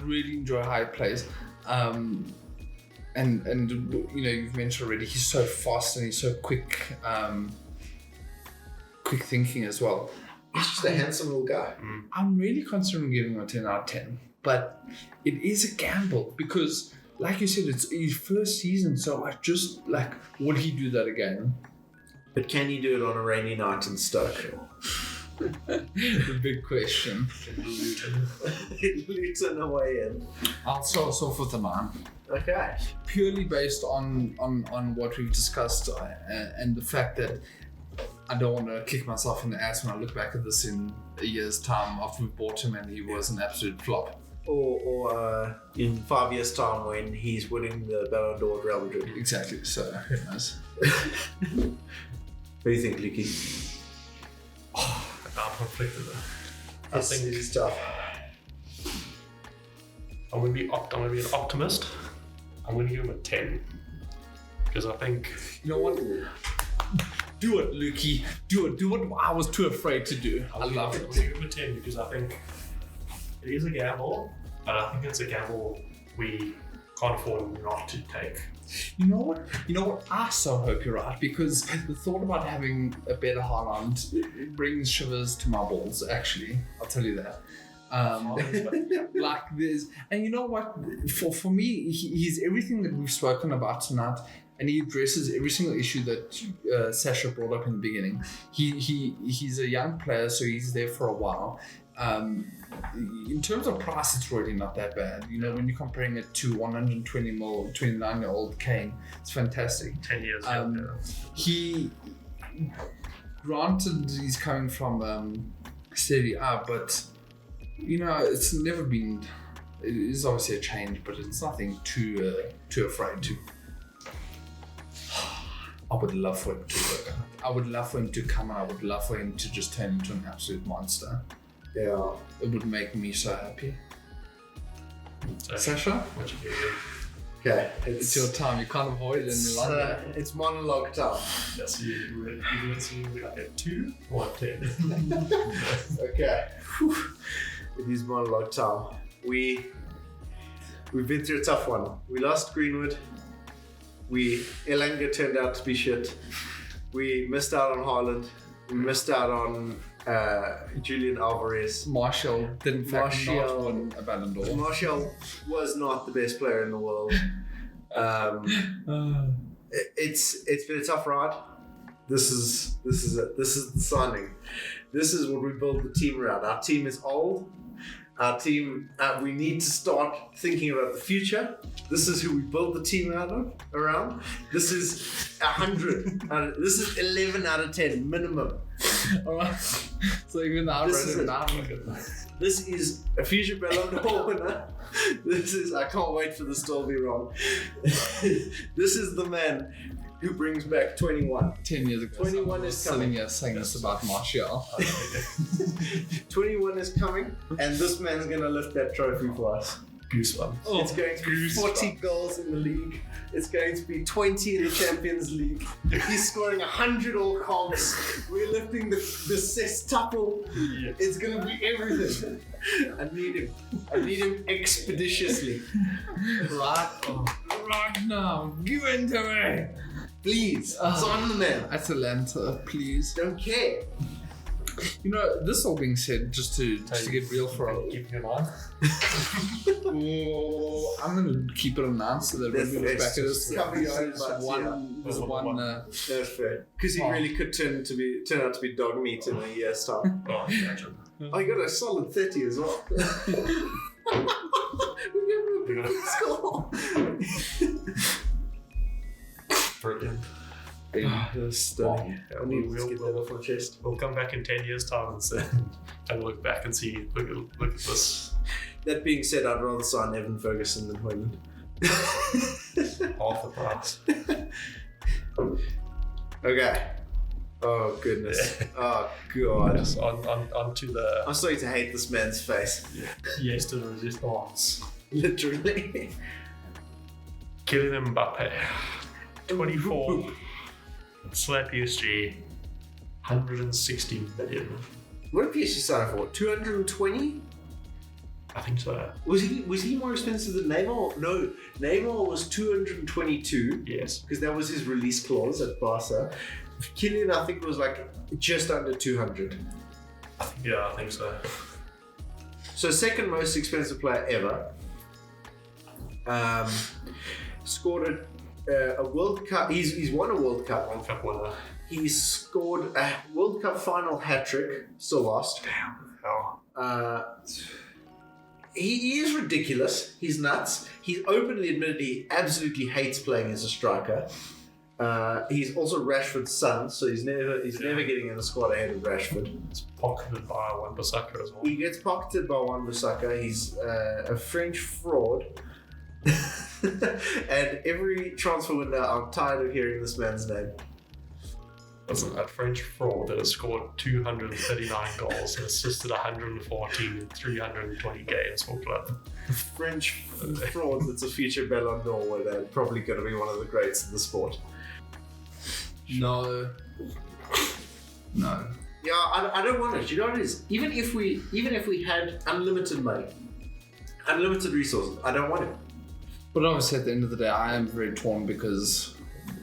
really enjoy how he plays. And you know, you've mentioned already, he's so fast and he's so quick thinking as well. He's just a handsome little guy. I'm really considering giving him a 10 out of 10, but it is a gamble because, like you said, it's his first season, so I just, like, would he do that again? But can he do it on a rainy night in Stoke? The big question. Luton away in. I'll start off with the 9. Okay. Purely based on what we've discussed and the fact that I don't want to kick myself in the ass when I look back at this in a year's time after we bought him and he was an absolute flop. Or in 5 years' time when he's winning the Ballon d'Or at Real Madrid. Exactly, so who knows. What do you think, Lukey? I'm conflicted. I think this is tough. I'm going to be an optimist. I'm going to give him a 10 because I think, you know what? Do it, Lukey. Do it. Do what I was too afraid to do. I love it. I'm going to give him a 10 because I think it is a gamble, but I think it's a gamble we can't afford not to take. You know what? I so hope you're right because the thought about having a better Haaland brings shivers to my balls. Actually, I'll tell you that. Like this, and you know what? For me, he's everything that we've spoken about tonight, and he addresses every single issue that Sasha brought up in the beginning. He's a young player, so he's there for a while. In terms of price, it's really not that bad. You know, when you're comparing it to 120 mil, 29-year-old Kane, it's fantastic. 10 years. He, granted, he's coming from Serie A, but you know, it's never been. It is obviously a change, but it's nothing too afraid to. I would love for him to. I would love for him to come, and I would love for him to just turn into an absolute monster. Yeah, it would make me so happy. Sasha, what you do? Okay, it's your time. You can't avoid it any longer. It's monologue time. Yes, you get 2 or 10. Okay, it is monologue time. We've been through a tough one. We lost Greenwood. Elanga turned out to be shit. We missed out on Haaland. We missed out on Julian Alvarez. Martial didn't not win a Ballon d'Or. Martial was not the best player in the world. It's been a tough ride. This is it. This is the signing. This is what we build the team around. Our team is old. Our team, we need to start thinking about the future. This is who we build the team around. This is 100. This is 11 out of 10 minimum. Alright. So even now, this is a future Ballon d'Or winner. I can't wait for this to all be wrong. This is the man who brings back 21. 10 years ago. 21 is coming. Sitting here saying this about Martial. 21 is coming, and this man's going to lift that trophy for us. Goosebumps. It's going to be 40 goals in the league. It's going to be 20 in the Champions League. He's scoring 100 all comps. We're lifting the sextuple. Yes. It's going to be everything. I need him expeditiously. Right now. Give in to me. Please. Sign the man. Atalanta, please. Don't care. You know, this all being said, just to get real for a keep your mind. I'm gonna keep it announced so that when we look back at this, there's one. That's fair. Because he really could turn out to be dog meat in a year's time. Oh, imagine. I got a solid 30 as well. We gave him a big score. Brilliant. Stunning. I need to get that off my chest. We'll come back in 10 years' time and look back and see. Look at this. That being said, I'd rather sign Evan Ferguson than Hoyland. Half the price. Okay. Oh goodness. Oh god. Yes, on to the. I'm starting to hate this man's face. Yes, to the resistance. Literally. Kylian Mbappe. 24. Slap PSG. 160 million. What did PSG sign for? 220? I think so. Was he more expensive than Neymar? No, Neymar was 222. Yes. Because that was his release clause at Barca. Kylian, I think, was like just under 200. Yeah, I think so. So second most expensive player ever. Scored a World Cup. He's won a World Cup. World Cup winner. He's scored a World Cup final hat-trick. Still lost. Damn. Oh. He is ridiculous. He's nuts. He's openly admitted he absolutely hates playing as a striker. He's also Rashford's son, so he's never getting in the squad ahead of Rashford. He's pocketed by Wan-Bissaka as well. He gets pocketed by Wan-Bissaka. He's a French fraud. And every transfer window, I'm tired of hearing this man's name. Listen, that French fraud that has scored 239 goals and assisted 114 in 320 games for club. French fraud that's a future Ballon d'Or where they're probably going to be one of the greats in the sport. No. Yeah, I don't want it. You know what it is? Even if we had unlimited money, unlimited resources, I don't want it. But obviously, at the end of the day, I am very torn because,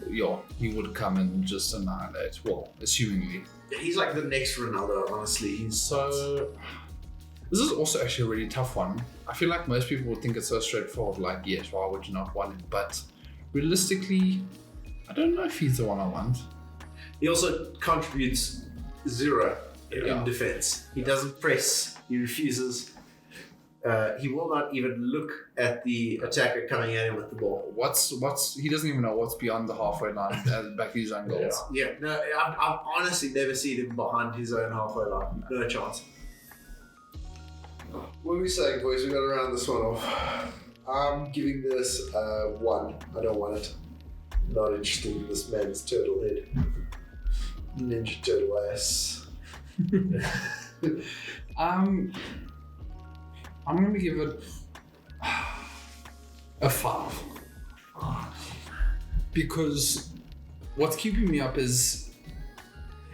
he would come and just annihilate. Well, assumingly. He's like the next Ronaldo, honestly. So, this is also actually a really tough one. I feel like most people would think it's so straightforward, like, yes, why would you not want it? But realistically, I don't know if he's the one I want. He also contributes 0 in defense. He doesn't press. He refuses. He will not even look at the attacker coming at him with the ball. He doesn't even know what's beyond the halfway line back of his own goals. Yeah, no, I've honestly never seen him behind his own halfway line. No chance. What are we saying, boys? We got to round this one off. I'm giving this 1. I don't want it. Not interested in this man's turtle head. Ninja turtle ass. I'm going to give it a 5. Because what's keeping me up is,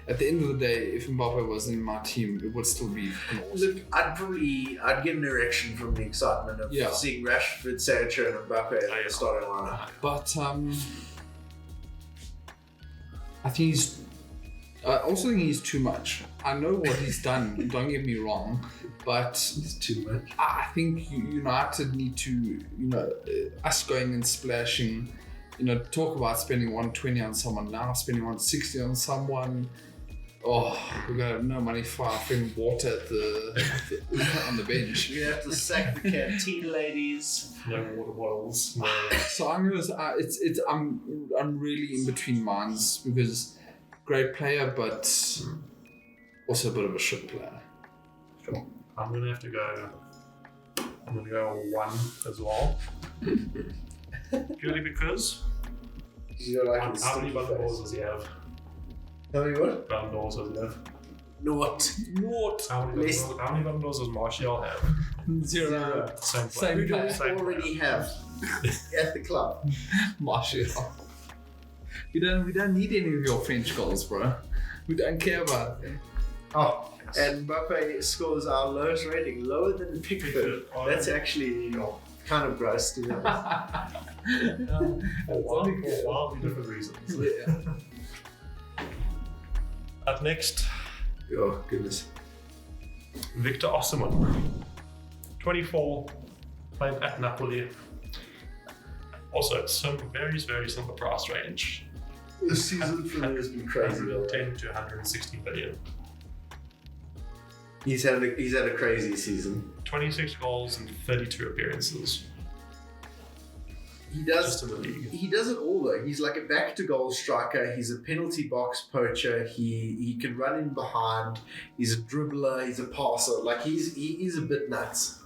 at the end of the day, if Mbappe was in my team, it would still be awesome. Look, I'd get an erection from the excitement of seeing Rashford, Sancho, and Mbappe in the starting lineup. But I think I also think he's too much. I know what he's done, don't get me wrong, but He's too much. I think United need to, us going and splashing, talk about spending 120 on someone now, spending 160 on someone. Oh, we're gonna have no money for our friend water on the bench. You're gonna have to sack the canteen ladies. No water bottles. No. So I'm really in between minds because great player, but also a bit of a shit player. Sure. I'm gonna have to go. I'm gonna go 1 as well. Purely because. You don't like his How many sticky Ballon d'Ors face. does he have? How many what? Ballon d'Ors does he have? Not. How many Ballon d'Ors does Martial have? 0. Same Same player. player. We already have at the club. Martial. We don't need any of your French goals, bro. We don't care about them. Oh, and Mbappe scores our lowest rating, lower than Pickford. That's actually kind of gross to be honest. For wildly different reasons. Yeah. Up next, Oh, goodness. Victor Osimhen, 24, playing at Napoli. Also, some very simple price range. This season for me has been crazy. 110 to 160 million. He's had a crazy season. 26 goals and 32 appearances. He does. Just in the league. He does it all though. He's like a back to goal striker. He's a penalty box poacher. He can run in behind. He's a dribbler. He's a passer. Like he is a bit nuts.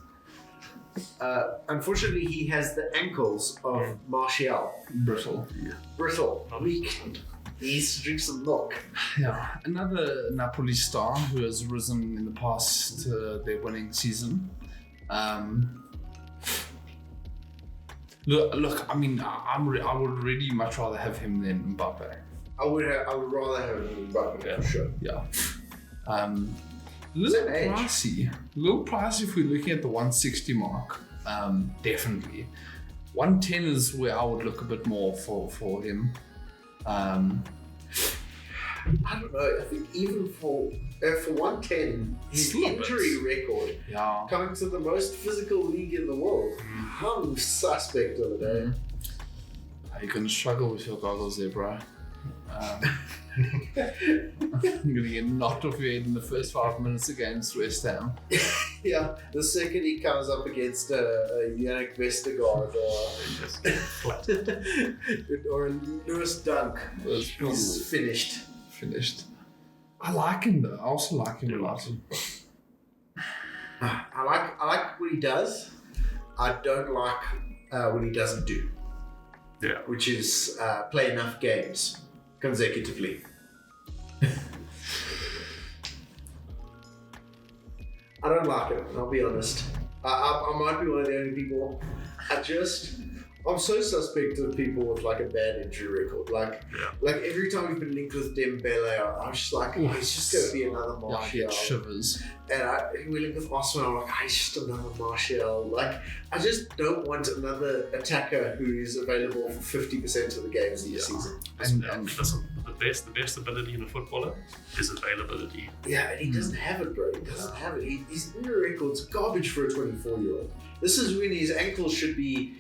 Unfortunately, he has the ankles of Martial. Brittle. Brittle, weak. He needs to drink some milk. Yeah. Another Napoli star who has risen in the past their winning season. Look. I mean, I would really much rather have him than Mbappe. I would rather have him than Mbappe for sure. Yeah. Little Same age. pricey if we're looking at the 160 mark. Definitely. 110 is where I would look a bit more for him. I don't know. I think even for 110, his Still a bit. injury record Yeah. coming to the most physical league in the world. I'm suspect of it. Eh? You're gonna struggle with your goggles there, bro. You're gonna get knocked off your head in the first 5 minutes against West Ham. Yeah, the second he comes up against a Yannick Vestergaard Flat. or a Lewis Dunk, he's finished. I like him though. I also like him a lot. I like what he does. I don't like what he doesn't do. Yeah. Which is play enough games consecutively. I don't like it, I'll be honest. I might be one of the only people. I'm so suspect of people with like a bad injury record. Like every time we've been linked with Dembele, I'm just like, oh, it's just going to be another Yeah, I Martial. get shivers. And we're linked with Osimhen, I'm like, it's just another Martial. Like, I just don't want another attacker who is available for 50% of the games of the season. And listen, the best ability in a footballer is availability. Yeah, and he doesn't have it, bro. He doesn't have it. His injury record's garbage for a 24-year-old. This is when his ankles should be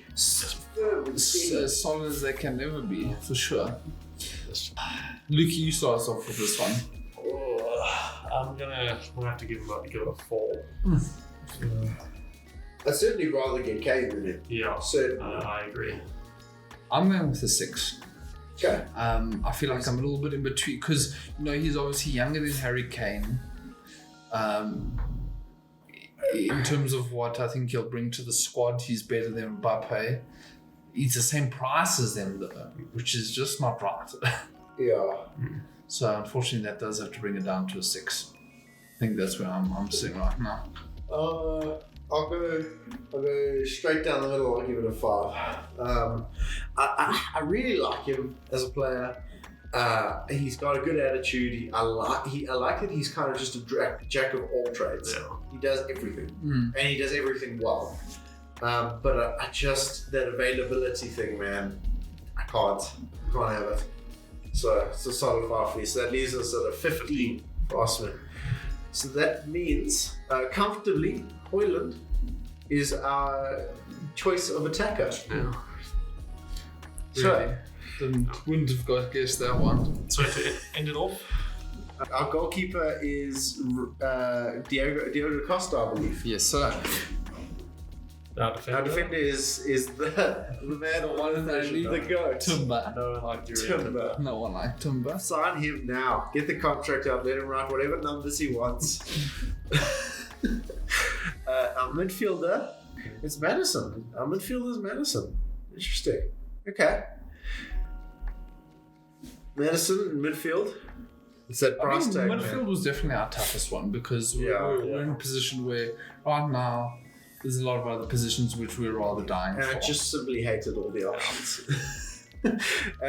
firm and steady. As solid as they can never be, for sure. Luke, you start us off with this one. I'm gonna have to give it a 4. I'd certainly rather get Kane than him. Yeah, Certainly. I agree. I'm going with a 6. Okay. I feel like I'm a little bit in between because he's obviously younger than Harry Kane. In terms of what I think he'll bring to the squad, he's better than Mbappe. He's the same price as them though, which is just not right. Yeah. So unfortunately, that does have to bring it down to a 6. I think that's where I'm sitting right now. I'll go straight down the middle. I'll give it a 5. I really like him as a player. He's got a good attitude. I like that he's kind of just a jack of all trades. Yeah. He does everything, and he does everything well. But I just that availability thing, man. I can't have it. So it's a solid 5 for me. So that leaves us at a 15 for Osman. So that means comfortably, Højlund is our choice of attacker. Yeah. Really? Wouldn't have guessed that one. So to end it off, our goalkeeper is Diego Costa, I believe. Yes, sir. our defender. Our defender is the man, the one and only, the goat. Timber. No one like Timber. No one like Timber. Sign him now. Get the contract out. Let him write whatever numbers he wants. Our midfielder is Madison. Our midfielder is Madison. Interesting. Okay. Madison in midfield. It's that price tag. Midfield was definitely our toughest one because we're in a position where right now there's a lot of other positions which we're rather dying And for. I just simply hated all the options. And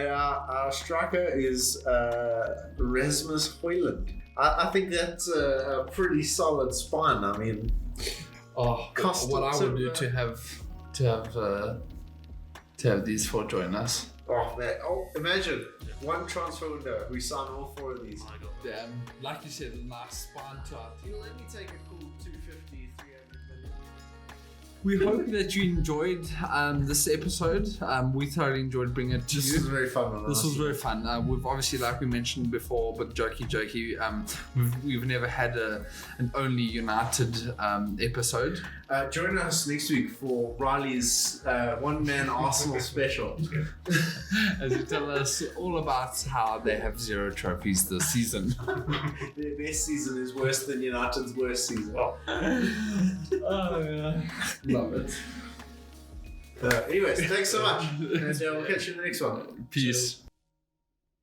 our striker is Rasmus Højlund. I think that's a pretty solid spine. I mean, what I would do to have these 4 join us. Oh man! Oh, imagine one transfer window. We sign all 4 of these. Oh my God. Damn, like you said, a nice spine to our team. Let me take a cool 250, 300 million. We hope that you enjoyed this episode. We thoroughly enjoyed bringing it to This you. was very fun. This was very fun. We've obviously, like we mentioned before, but jokey, we've never had an only United episode. Join us next week for Riley's one-man Arsenal special. As you tell us all about how they have 0 trophies this season. Their best season is worse than United's worst season. Oh. Yeah. Love it. Anyways, thanks so much. And we'll catch you in the next one. Peace.